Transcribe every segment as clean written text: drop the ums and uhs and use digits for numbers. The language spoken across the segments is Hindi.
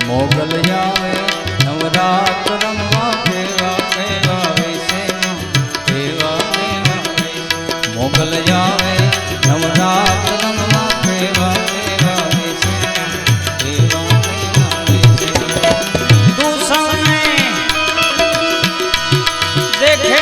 મોગલ આવે નવરાત રમવા કેવા કેવા વેશે કેવા કેવા મોગલ આવે નવરાત રમવા કેવા કેવા વેશે કેવા કેવા વેશે તું સૌને દેખે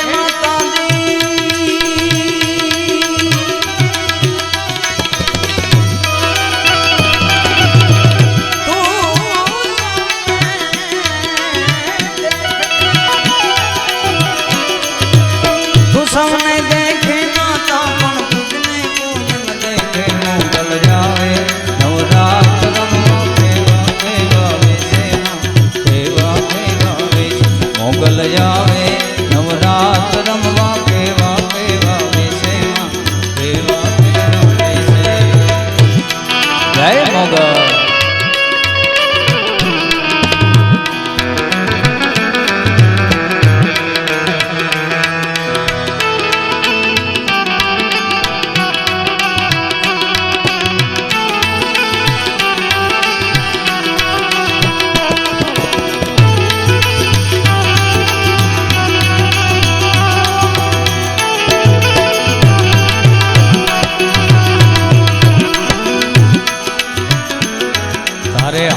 सबने देखे माता पण तुझने कोन न देखे मोगल जावे नवरात रमवा केवा केवा वेसे केवा केवा वेसे मोगल जावे नवरात रमवा केवा केवा वेसे केवा केवा वेसे जय मोगल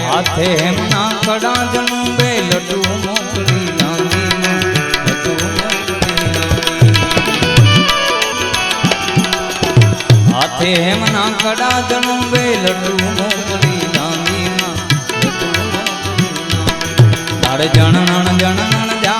हाथे हेमना कड़ा जनू बे लड्डू मोकली लांगी लड्डू मोकली हाथे हेमना कड़ा जनू बे लड्डू मोकली लांगी लड्डू मोकली तारे जनन जनन जा